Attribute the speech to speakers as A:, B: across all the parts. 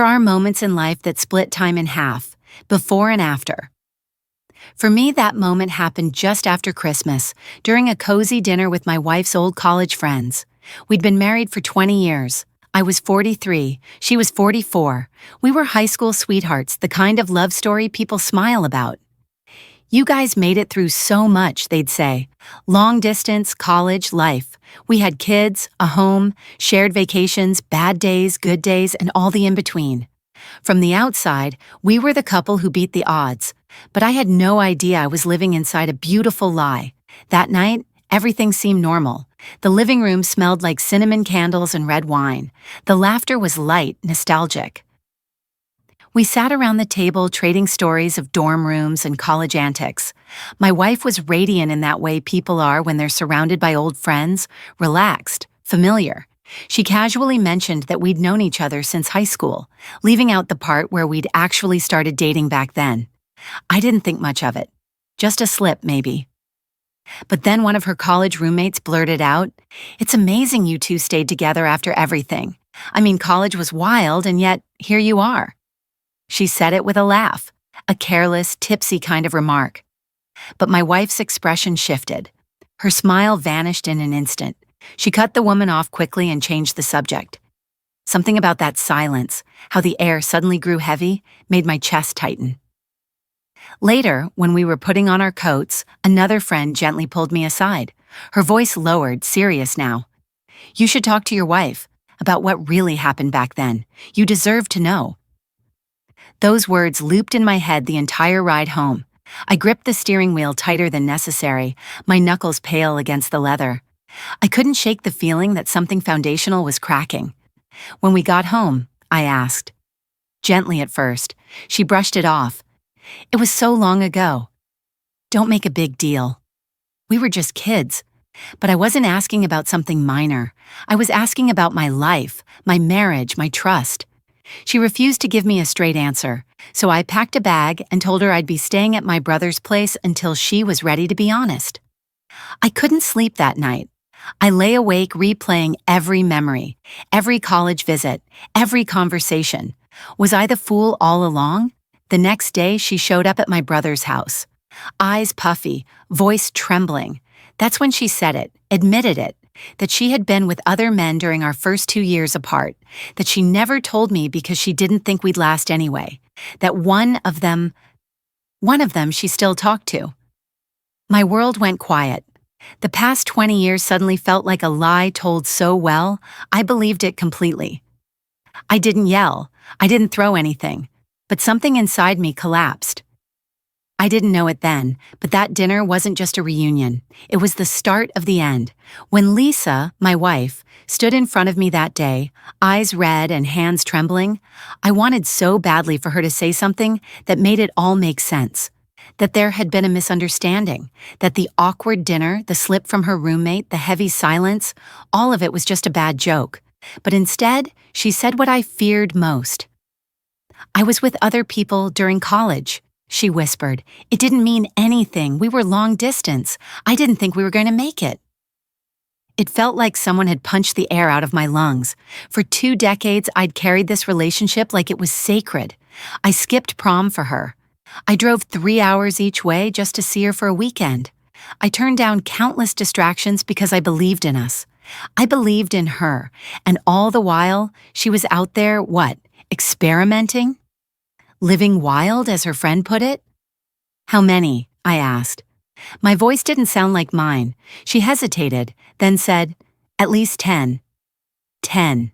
A: are moments in life that split time in half, before and after. For me, that moment happened just after Christmas, during a cozy dinner with my wife's old college friends. We'd been married for 20 years. I was 43, she was 44. We were high school sweethearts, the kind of love story people smile about. "You guys made it through so much," they'd say. Long distance, college, life. We had kids, a home, shared vacations, bad days, good days, and all the in-between. From the outside, we were the couple who beat the odds, but I had no idea I was living inside a beautiful lie. That night, everything seemed normal. The living room smelled like cinnamon candles and red wine. The laughter was light, nostalgic. We sat around the table trading stories of dorm rooms and college antics. My wife was radiant in that way people are when they're surrounded by old friends, relaxed, familiar. She casually mentioned that we'd known each other since high school, leaving out the part where we'd actually started dating back then. I didn't think much of it. Just a slip, maybe. But then one of her college roommates blurted out, "It's amazing you two stayed together after everything. I mean, college was wild, and yet here you are." She said it with a laugh, a careless, tipsy kind of remark. But my wife's expression shifted. Her smile vanished in an instant. She cut the woman off quickly and changed the subject. Something about that silence, how the air suddenly grew heavy, made my chest tighten. Later, when we were putting on our coats, another friend gently pulled me aside. Her voice lowered, serious now. "You should talk to your wife about what really happened back then. You deserve to know." Those words looped in my head the entire ride home. I gripped the steering wheel tighter than necessary, my knuckles pale against the leather. I couldn't shake the feeling that something foundational was cracking. When we got home, I asked. Gently at first, she brushed it off. "It was so long ago. Don't make a big deal. We were just kids." But I wasn't asking about something minor. I was asking about my life, my marriage, my trust. She refused to give me a straight answer, so I packed a bag and told her I'd be staying at my brother's place until she was ready to be honest. I couldn't sleep that night. I lay awake replaying every memory, every college visit, every conversation. Was I the fool all along? The next day, she showed up at my brother's house. Eyes puffy, voice trembling. That's when she said it, admitted it, that she had been with other men during our first 2 years apart, that she never told me because she didn't think we'd last anyway, that one of them she still talked to. My world went quiet. The past 20 years suddenly felt like a lie told so well, I believed it completely. I didn't yell, I didn't throw anything, but something inside me collapsed. I didn't know it then, but that dinner wasn't just a reunion. It was the start of the end. When Lisa, my wife, stood in front of me that day, eyes red and hands trembling, I wanted so badly for her to say something that made it all make sense. That there had been a misunderstanding, that the awkward dinner, the slip from her roommate, the heavy silence, all of it was just a bad joke. But instead, she said what I feared most. "I was with other people during college," she whispered. "It didn't mean anything. We were long distance. I didn't think we were going to make it." It felt like someone had punched the air out of my lungs. For 2 decades, I'd carried this relationship like it was sacred. I skipped prom for her. I drove 3 hours each way just to see her for a weekend. I turned down countless distractions because I believed in us. I believed in her, and all the while, she was out there, experimenting? Living wild, as her friend put it? "How many?" I asked. My voice didn't sound like mine. She hesitated, then said, "At least 10. 10.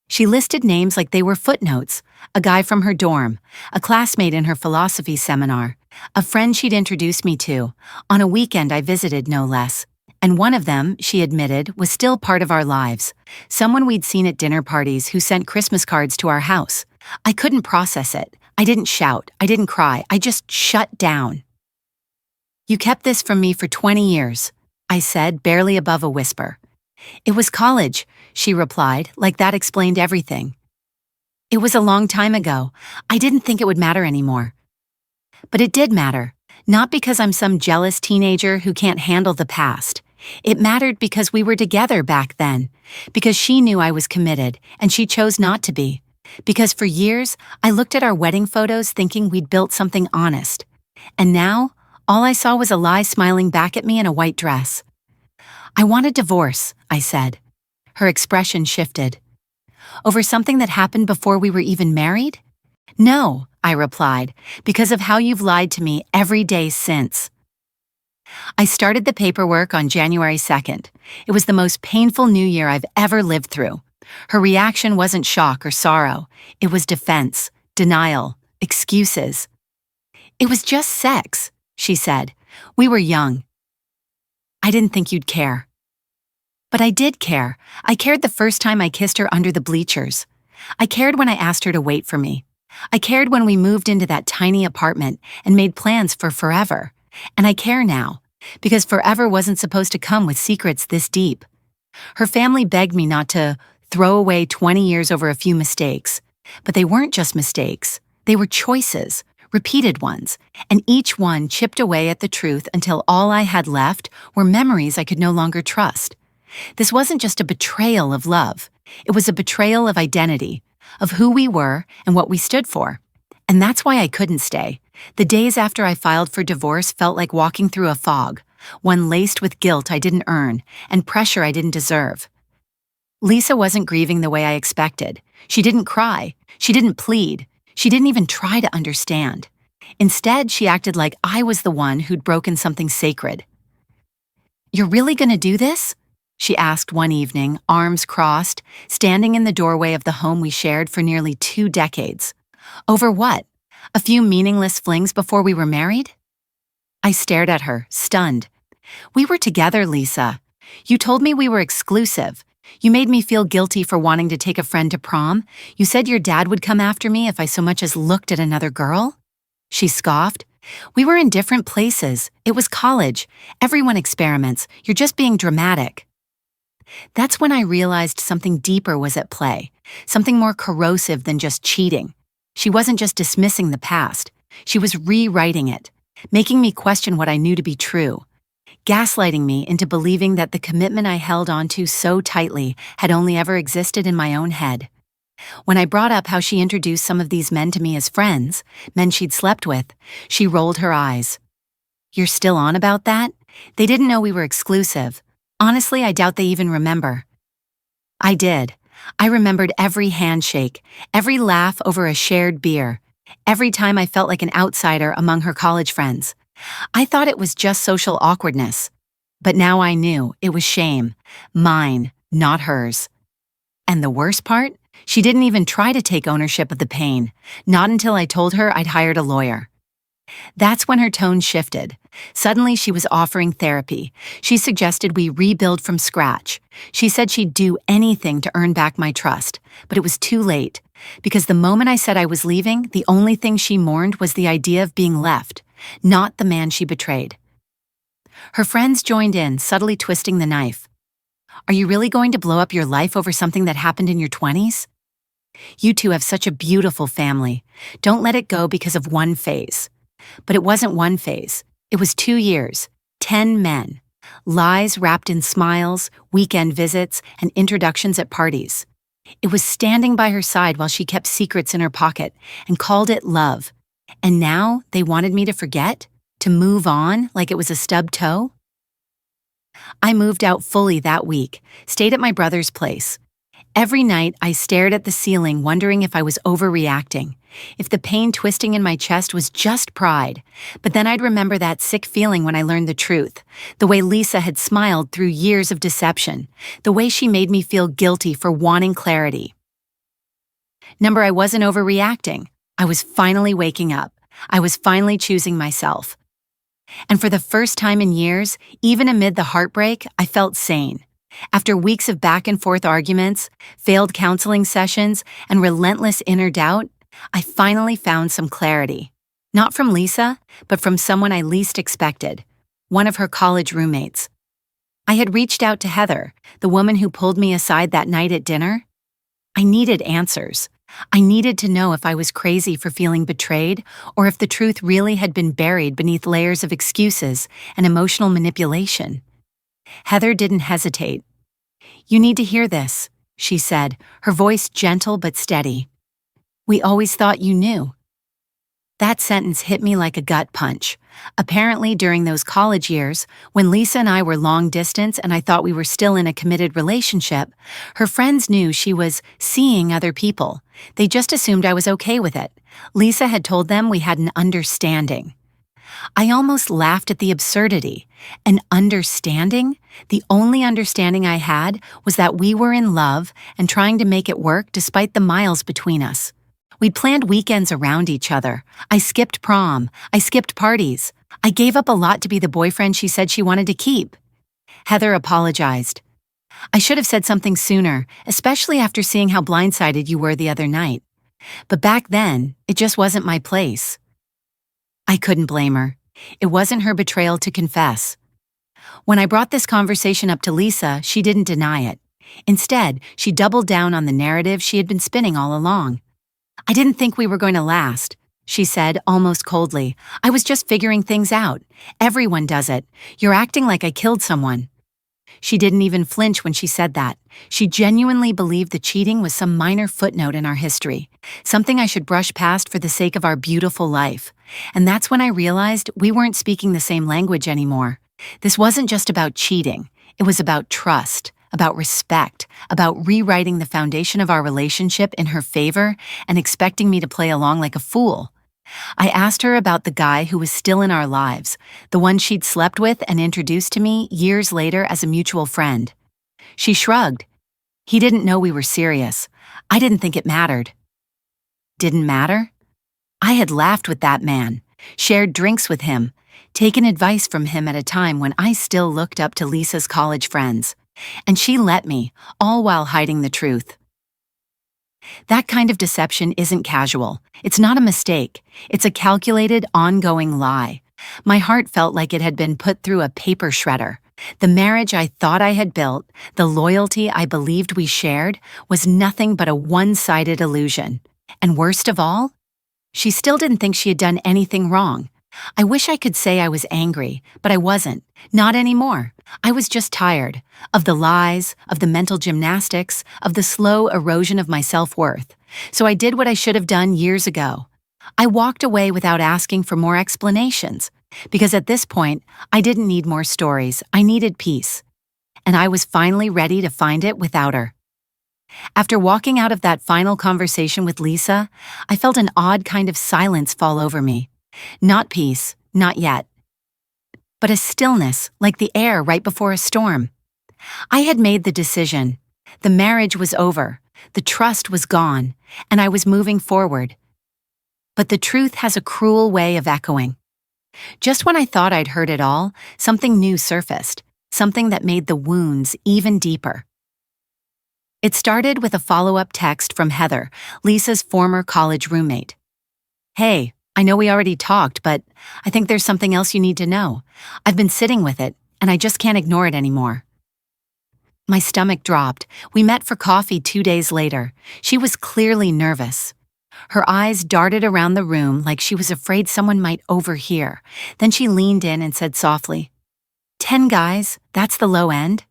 A: She listed names like they were footnotes. A guy from her dorm, a classmate in her philosophy seminar, a friend she'd introduced me to, on a weekend I visited no less. And one of them, she admitted, was still part of our lives. Someone we'd seen at dinner parties who sent Christmas cards to our house. I couldn't process it. I didn't shout. I didn't cry. I just shut down. "You kept this from me for 20 years, I said, barely above a whisper. "It was college," she replied, like that explained everything. "It was a long time ago. I didn't think it would matter anymore." But it did matter, not because I'm some jealous teenager who can't handle the past. It mattered because we were together back then, because she knew I was committed, and she chose not to be. Because for years, I looked at our wedding photos thinking we'd built something honest. And now, all I saw was a lie smiling back at me in a white dress. "I want a divorce," I said. Her expression shifted. "Over something that happened before we were even married?" "No," I replied, "because of how you've lied to me every day since." I started the paperwork on January 2nd. It was the most painful New Year I've ever lived through. Her reaction wasn't shock or sorrow. It was defense, denial, excuses. "It was just sex," she said. "We were young. I didn't think you'd care." But I did care. I cared the first time I kissed her under the bleachers. I cared when I asked her to wait for me. I cared when we moved into that tiny apartment and made plans for forever. And I care now, because forever wasn't supposed to come with secrets this deep. Her family begged me not to throw away 20 years over a few mistakes. But they weren't just mistakes. They were choices, repeated ones, and each one chipped away at the truth until all I had left were memories I could no longer trust. This wasn't just a betrayal of love. It was a betrayal of identity, of who we were and what we stood for. And that's why I couldn't stay. The days after I filed for divorce felt like walking through a fog, one laced with guilt I didn't earn and pressure I didn't deserve. Lisa wasn't grieving the way I expected. She didn't cry. She didn't plead. She didn't even try to understand. Instead, she acted like I was the one who'd broken something sacred. "You're really gonna do this?" she asked one evening, arms crossed, standing in the doorway of the home we shared for nearly 2 decades. "Over what? A few meaningless flings before we were married?" I stared at her, stunned. "We were together, Lisa. You told me we were exclusive. You made me feel guilty for wanting to take a friend to prom. You said your dad would come after me if I so much as looked at another girl?" She scoffed. "We were in different places. It was college. Everyone experiments. You're just being dramatic." That's when I realized something deeper was at play, something more corrosive than just cheating. She wasn't just dismissing the past. She was rewriting it, making me question what I knew to be true, gaslighting me into believing that the commitment I held onto so tightly had only ever existed in my own head. When I brought up how she introduced some of these men to me as friends, men she'd slept with, she rolled her eyes. "You're still on about that? They didn't know we were exclusive. Honestly, I doubt they even remember." I did. I remembered every handshake, every laugh over a shared beer, every time I felt like an outsider among her college friends. I thought it was just social awkwardness. But now I knew it was shame. Mine, not hers. And the worst part? She didn't even try to take ownership of the pain. Not until I told her I'd hired a lawyer. That's when her tone shifted. Suddenly she was offering therapy. She suggested we rebuild from scratch. She said she'd do anything to earn back my trust, but it was too late. Because the moment I said I was leaving, the only thing she mourned was the idea of being left, not the man she betrayed. Her friends joined in, subtly twisting the knife. "Are you really going to blow up your life over something that happened in your 20s? You two have such a beautiful family. Don't let it go because of one phase." But it wasn't one phase. It was 2 years, 10 men, lies wrapped in smiles, weekend visits, and introductions at parties. It was standing by her side while she kept secrets in her pocket and called it love. And now they wanted me to forget, to move on like it was a stubbed toe? I moved out fully that week, stayed at my brother's place. Every night, I stared at the ceiling wondering if I was overreacting, if the pain twisting in my chest was just pride. But then I'd remember that sick feeling when I learned the truth, the way Lisa had smiled through years of deception, the way she made me feel guilty for wanting clarity. I wasn't overreacting. I was finally waking up. I was finally choosing myself. And for the first time in years, even amid the heartbreak, I felt sane. After weeks of back-and-forth arguments, failed counseling sessions, and relentless inner doubt, I finally found some clarity. Not from Lisa, but from someone I least expected, one of her college roommates. I had reached out to Heather, the woman who pulled me aside that night at dinner. I needed answers. I needed to know if I was crazy for feeling betrayed, or if the truth really had been buried beneath layers of excuses and emotional manipulation. Heather didn't hesitate. "You need to hear this," she said, her voice gentle but steady. We always thought you knew. That sentence hit me like a gut punch. Apparently, during those college years, when Lisa and I were long distance and I thought we were still in a committed relationship, her friends knew she was seeing other people. They just assumed I was okay with it. Lisa had told them we had an understanding. I almost laughed at the absurdity. An understanding? The only understanding I had was that we were in love and trying to make it work despite the miles between us. We'd planned weekends around each other. I skipped prom. I skipped parties. I gave up a lot to be the boyfriend she said she wanted to keep. Heather apologized. I should have said something sooner, especially after seeing how blindsided you were the other night. But back then, it just wasn't my place. I couldn't blame her. It wasn't her betrayal to confess. When I brought this conversation up to Lisa, she didn't deny it. Instead, she doubled down on the narrative she had been spinning all along. I didn't think we were going to last, she said almost coldly. I was just figuring things out. Everyone does it. You're acting like I killed someone. She didn't even flinch when she said that. She genuinely believed the cheating was some minor footnote in our history, something I should brush past for the sake of our beautiful life. And that's when I realized we weren't speaking the same language anymore. This wasn't just about cheating. It was about trust, about respect, about rewriting the foundation of our relationship in her favor and expecting me to play along like a fool. I asked her about the guy who was still in our lives, the one she'd slept with and introduced to me years later as a mutual friend. She shrugged. He didn't know we were serious. I didn't think it mattered. Didn't matter? I had laughed with that man, shared drinks with him, taken advice from him at a time when I still looked up to Lisa's college friends. And she let me, all while hiding the truth. That kind of deception isn't casual. It's not a mistake. It's a calculated, ongoing lie. My heart felt like it had been put through a paper shredder. The marriage I thought I had built, the loyalty I believed we shared, was nothing but a one-sided illusion. And worst of all, she still didn't think she had done anything wrong. I wish I could say I was angry, but I wasn't. Not anymore. I was just tired of the lies, of the mental gymnastics, of the slow erosion of my self-worth. So I did what I should have done years ago. I walked away without asking for more explanations, because at this point, I didn't need more stories. I needed peace. And I was finally ready to find it without her. After walking out of that final conversation with Lisa, I felt an odd kind of silence fall over me. Not peace, not yet. But a stillness, like the air right before a storm. I had made the decision. The marriage was over, the trust was gone, and I was moving forward. But the truth has a cruel way of echoing. Just when I thought I'd heard it all, something new surfaced, something that made the wounds even deeper. It started with a follow-up text from Heather, Lisa's former college roommate. Hey, I know we already talked, but I think there's something else you need to know. I've been sitting with it, and I just can't ignore it anymore. My stomach dropped. We met for coffee 2 days later. She was clearly nervous. Her eyes darted around the room like she was afraid someone might overhear. Then she leaned in and said softly, 10 guys, that's the low end?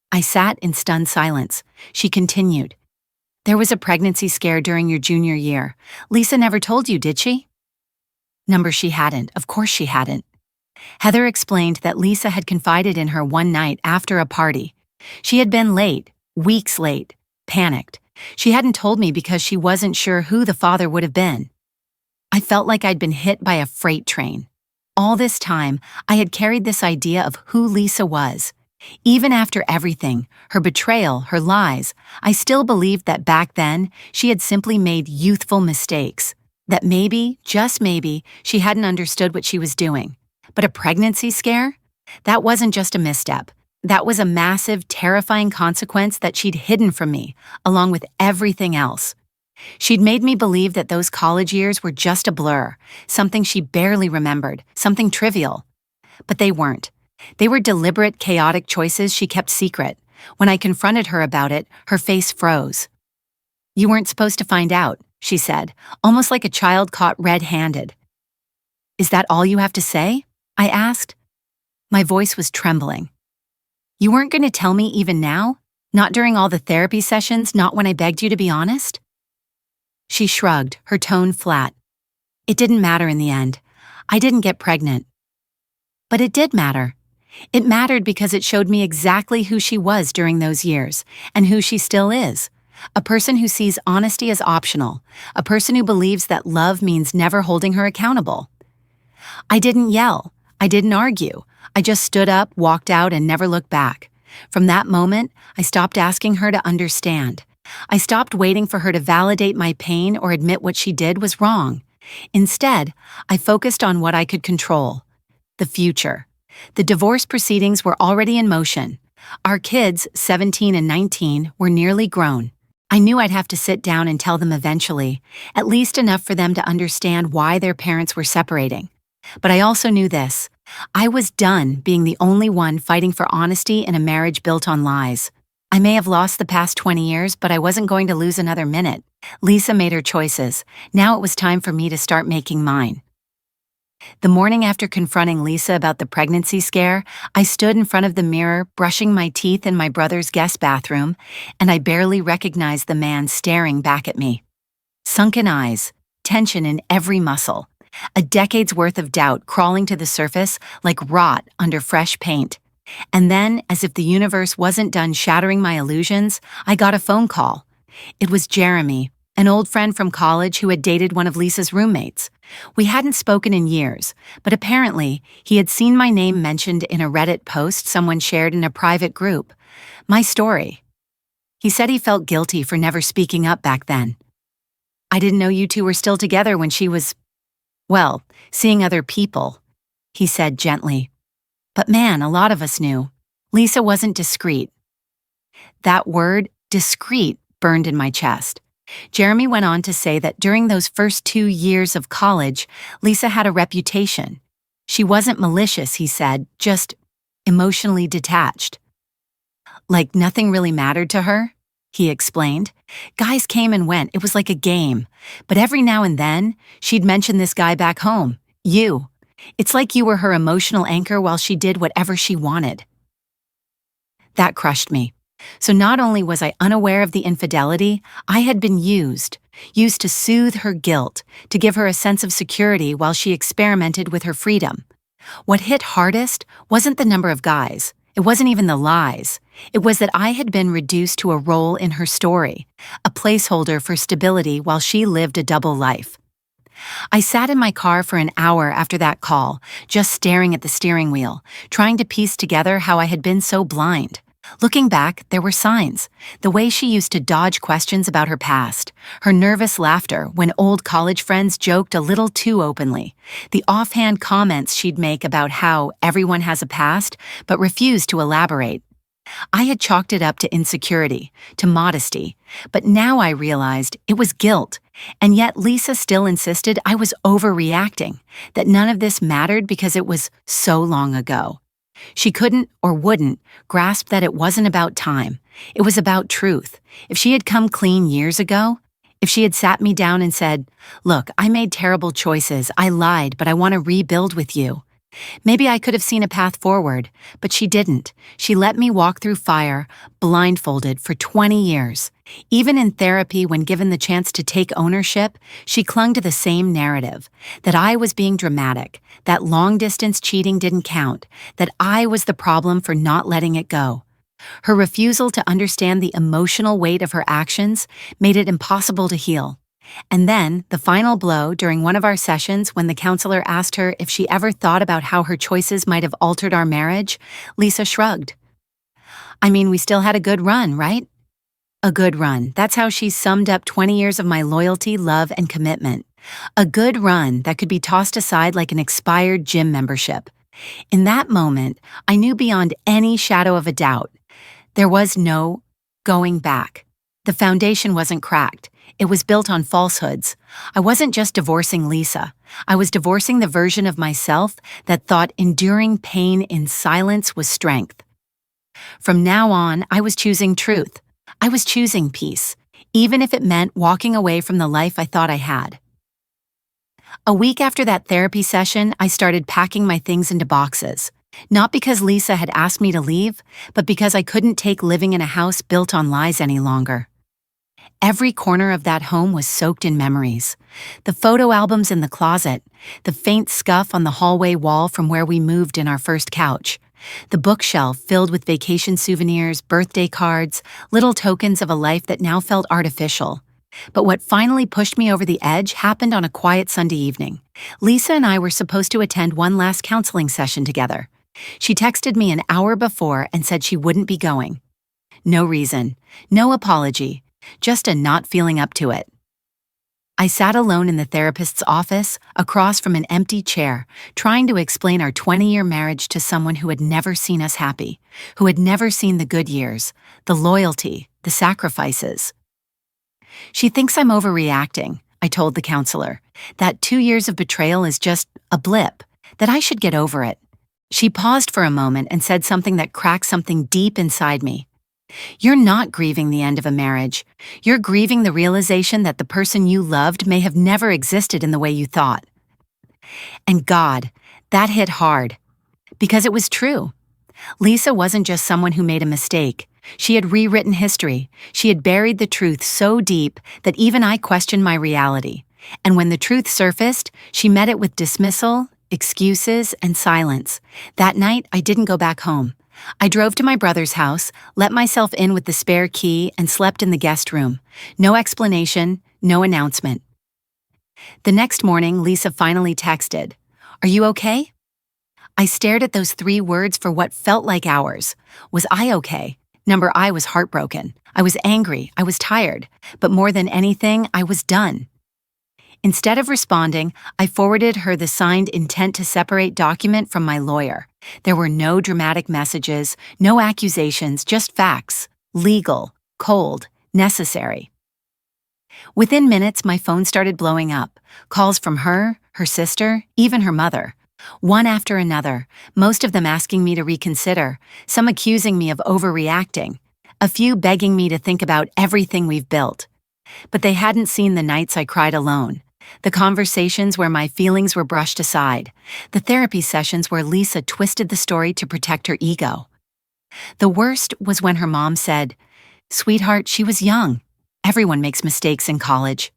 A: I sat in stunned silence. She continued, there was a pregnancy scare during your junior year. Lisa never told you, did she? Number she hadn't. Of course she hadn't. Heather explained that Lisa had confided in her one night after a party. She had been late, weeks late, panicked. She hadn't told me because she wasn't sure who the father would have been. I felt like I'd been hit by a freight train. All this time, I had carried this idea of who Lisa was. Even after everything, her betrayal, her lies, I still believed that back then, she had simply made youthful mistakes. That maybe, just maybe, she hadn't understood what she was doing. But a pregnancy scare? That wasn't just a misstep. That was a massive, terrifying consequence that she'd hidden from me, along with everything else. She'd made me believe that those college years were just a blur, something she barely remembered, something trivial. But they weren't. They were deliberate, chaotic choices she kept secret. When I confronted her about it, her face froze. You weren't supposed to find out, she said, almost like a child caught red-handed. Is that all you have to say? I asked. My voice was trembling. You weren't going to tell me even now? Not during all the therapy sessions, not when I begged you to be honest? She shrugged, her tone flat. It didn't matter in the end. I didn't get pregnant. But it did matter. It mattered because it showed me exactly who she was during those years, and who she still is. A person who sees honesty as optional, a person who believes that love means never holding her accountable. I didn't yell. I didn't argue. I just stood up, walked out, and never looked back. From that moment, I stopped asking her to understand. I stopped waiting for her to validate my pain or admit what she did was wrong. Instead, I focused on what I could control: the future. The divorce proceedings were already in motion. Our kids, 17 and 19, were nearly grown. I knew I'd have to sit down and tell them eventually, at least enough for them to understand why their parents were separating. But I also knew this: I was done being the only one fighting for honesty in a marriage built on lies. I may have lost the past 20 years, but I wasn't going to lose another minute. Lisa made her choices. Now it was time for me to start making mine. The morning after confronting Lisa about the pregnancy scare, I stood in front of the mirror, brushing my teeth in my brother's guest bathroom, and I barely recognized the man staring back at me. Sunken eyes, tension in every muscle, a decade's worth of doubt crawling to the surface like rot under fresh paint. And then, as if the universe wasn't done shattering my illusions, I got a phone call. It was Jeremy, an old friend from college who had dated one of Lisa's roommates. We hadn't spoken in years, but apparently he had seen my name mentioned in a Reddit post someone shared in a private group. My story. He said he felt guilty for never speaking up back then. I didn't know you two were still together when she was, well, seeing other people, he said gently. But man, a lot of us knew. Lisa wasn't discreet. That word, discreet, burned in my chest. Jeremy went on to say that during those first 2 years of college, Lisa had a reputation. She wasn't malicious, he said, just emotionally detached. Like nothing really mattered to her, he explained. Guys came and went, it was like a game. But every now and then, she'd mention this guy back home, you. It's like you were her emotional anchor while she did whatever she wanted. That crushed me. So not only was I unaware of the infidelity, I had been used to soothe her guilt, to give her a sense of security while she experimented with her freedom. What hit hardest wasn't the number of guys. It wasn't even the lies. It was that I had been reduced to a role in her story, a placeholder for stability while she lived a double life. I sat in my car for an hour after that call, just staring at the steering wheel, trying to piece together how I had been so blind. Looking back, there were signs. The way she used to dodge questions about her past, her nervous laughter when old college friends joked a little too openly, the offhand comments she'd make about how everyone has a past but refused to elaborate. I had chalked it up to insecurity, to modesty, but now I realized it was guilt, and yet Lisa still insisted I was overreacting, that none of this mattered because it was so long ago. She couldn't or wouldn't grasp that it wasn't about time. It was about truth. If she had come clean years ago, if she had sat me down and said, "Look, I made terrible choices, I lied, but I want to rebuild with you," maybe I could have seen a path forward, but she didn't. She let me walk through fire, blindfolded, for 20 years. Even in therapy, when given the chance to take ownership, she clung to the same narrative, that I was being dramatic, that long-distance cheating didn't count, that I was the problem for not letting it go. Her refusal to understand the emotional weight of her actions made it impossible to heal. And then, the final blow during one of our sessions when the counselor asked her if she ever thought about how her choices might have altered our marriage, Lisa shrugged. I mean, we still had a good run, right? A good run. That's how she summed up 20 years of my loyalty, love, and commitment. A good run that could be tossed aside like an expired gym membership. In that moment, I knew beyond any shadow of a doubt, there was no going back. The foundation wasn't cracked. It was built on falsehoods. I wasn't just divorcing Lisa. I was divorcing the version of myself that thought enduring pain in silence was strength. From now on, I was choosing truth. I was choosing peace, even if it meant walking away from the life I thought I had. A week after that therapy session, I started packing my things into boxes. Not because Lisa had asked me to leave, but because I couldn't take living in a house built on lies any longer. Every corner of that home was soaked in memories. The photo albums in the closet, the faint scuff on the hallway wall from where we moved in our first couch, the bookshelf filled with vacation souvenirs, birthday cards, little tokens of a life that now felt artificial. But what finally pushed me over the edge happened on a quiet Sunday evening. Lisa and I were supposed to attend one last counseling session together. She texted me an hour before and said she wouldn't be going. No reason, no apology, just a not feeling up to it. I sat alone in the therapist's office, across from an empty chair, trying to explain our 20-year marriage to someone who had never seen us happy, who had never seen the good years, the loyalty, the sacrifices. She thinks I'm overreacting, I told the counselor, that 2 years of betrayal is just a blip, that I should get over it. She paused for a moment and said something that cracked something deep inside me. You're not grieving the end of a marriage. You're grieving the realization that the person you loved may have never existed in the way you thought. And God, that hit hard. Because it was true. Lisa wasn't just someone who made a mistake. She had rewritten history. She had buried the truth so deep that even I questioned my reality. And when the truth surfaced, she met it with dismissal, excuses, and silence. That night, I didn't go back home. I drove to my brother's house, let myself in with the spare key, and slept in the guest room. No explanation, no announcement. The next morning, Lisa finally texted, "Are you okay?" I stared at those 3 words for what felt like hours. Was I okay? Number I was heartbroken. I was angry. I was tired. But more than anything, I was done. Instead of responding, I forwarded her the signed intent to separate document from my lawyer. There were no dramatic messages, no accusations, just facts. Legal, cold, necessary. Within minutes, my phone started blowing up. Calls from her sister, even her mother. One after another, most of them asking me to reconsider, some accusing me of overreacting, a few begging me to think about everything we've built. But they hadn't seen the nights I cried alone. The conversations where my feelings were brushed aside, the therapy sessions where Lisa twisted the story to protect her ego. The worst was when her mom said, "Sweetheart, she was young. Everyone makes mistakes in college."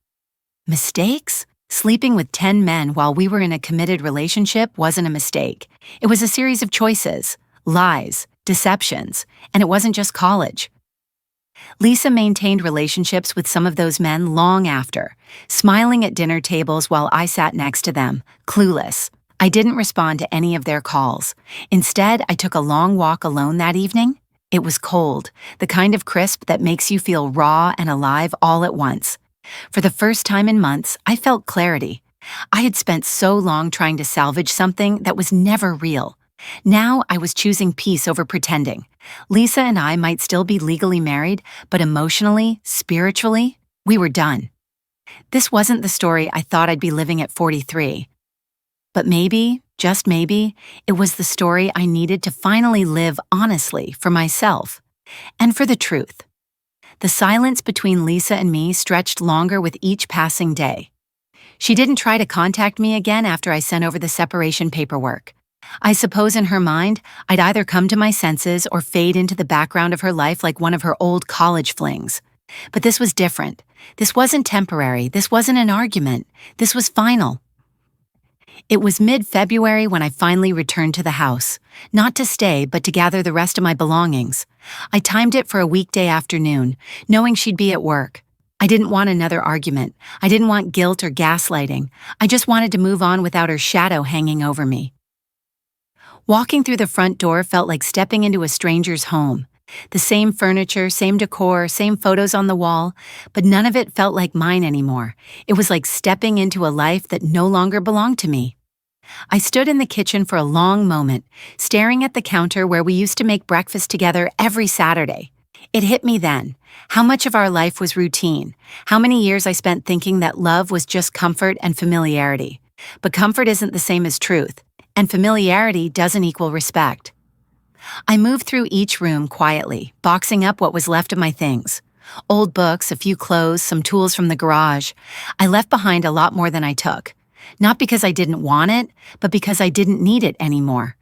A: Mistakes? Sleeping with 10 men while we were in a committed relationship wasn't a mistake. It was a series of choices, lies, deceptions, and it wasn't just college. Lisa maintained relationships with some of those men long after, smiling at dinner tables while I sat next to them, clueless. I didn't respond to any of their calls. Instead, I took a long walk alone that evening. It was cold, the kind of crisp that makes you feel raw and alive all at once. For the first time in months, I felt clarity. I had spent so long trying to salvage something that was never real. Now I was choosing peace over pretending. Lisa and I might still be legally married, but emotionally, spiritually, we were done. This wasn't the story I thought I'd be living at 43. But maybe, just maybe, it was the story I needed to finally live honestly for myself and for the truth. The silence between Lisa and me stretched longer with each passing day. She didn't try to contact me again after I sent over the separation paperwork. I suppose in her mind, I'd either come to my senses or fade into the background of her life like one of her old college flings. But this was different. This wasn't temporary. This wasn't an argument. This was final. It was mid-February when I finally returned to the house. Not to stay, but to gather the rest of my belongings. I timed it for a weekday afternoon, knowing she'd be at work. I didn't want another argument. I didn't want guilt or gaslighting. I just wanted to move on without her shadow hanging over me. Walking through the front door felt like stepping into a stranger's home. The same furniture, same decor, same photos on the wall, but none of it felt like mine anymore. It was like stepping into a life that no longer belonged to me. I stood in the kitchen for a long moment, staring at the counter where we used to make breakfast together every Saturday. It hit me then, how much of our life was routine, how many years I spent thinking that love was just comfort and familiarity. But comfort isn't the same as truth, and familiarity doesn't equal respect. I moved through each room quietly, boxing up what was left of my things. Old books, a few clothes, some tools from the garage. I left behind a lot more than I took. Not because I didn't want it, but because I didn't need it anymore.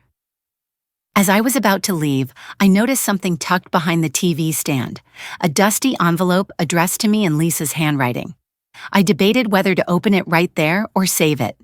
A: As I was about to leave, I noticed something tucked behind the TV stand, a dusty envelope addressed to me in Lisa's handwriting. I debated whether to open it right there or save it.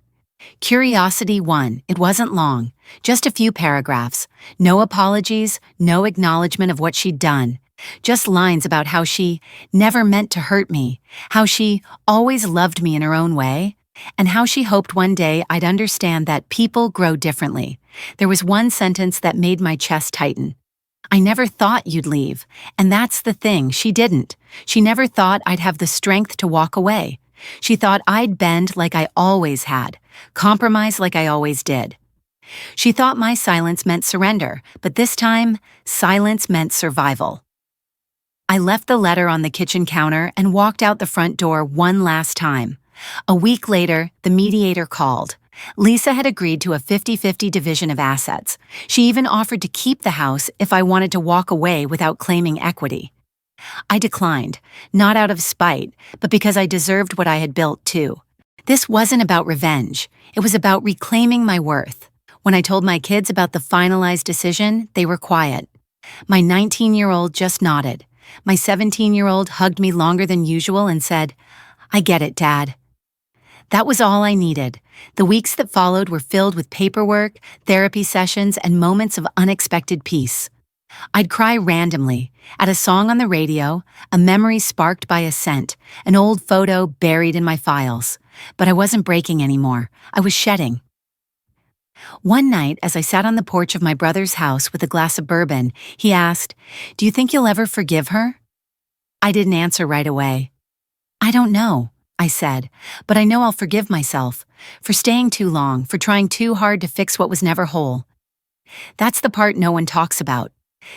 A: Curiosity won. It wasn't long, just a few paragraphs. No apologies, no acknowledgement of what she'd done. Just lines about how she never meant to hurt me, how she always loved me in her own way, and how she hoped one day I'd understand that people grow differently. There was one sentence that made my chest tighten. I never thought you'd leave, and that's the thing, she didn't. She never thought I'd have the strength to walk away. She thought I'd bend like I always had, compromise like I always did. She thought my silence meant surrender, but this time, silence meant survival. I left the letter on the kitchen counter and walked out the front door one last time. A week later, the mediator called. Lisa had agreed to a 50-50 division of assets. She even offered to keep the house if I wanted to walk away without claiming equity. I declined, not out of spite, but because I deserved what I had built too. This wasn't about revenge. It was about reclaiming my worth. When I told my kids about the finalized decision, they were quiet. My 19-year-old just nodded. My 17-year-old hugged me longer than usual and said, "I get it, Dad." That was all I needed. The weeks that followed were filled with paperwork, therapy sessions, and moments of unexpected peace. I'd cry randomly, at a song on the radio, a memory sparked by a scent, an old photo buried in my files. But I wasn't breaking anymore. I was shedding. One night, as I sat on the porch of my brother's house with a glass of bourbon, he asked, "Do you think you'll ever forgive her?" I didn't answer right away. "I don't know," I said, "but I know I'll forgive myself for staying too long, for trying too hard to fix what was never whole." That's the part no one talks about.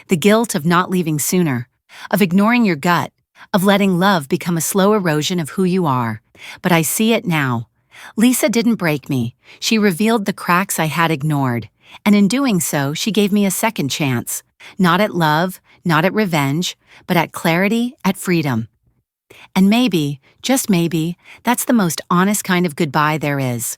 A: The guilt of not leaving sooner, of ignoring your gut, of letting love become a slow erosion of who you are. But I see it now. Lisa didn't break me. She revealed the cracks I had ignored. And in doing so, she gave me a second chance. Not at love, not at revenge, but at clarity, at freedom. And maybe, just maybe, that's the most honest kind of goodbye there is.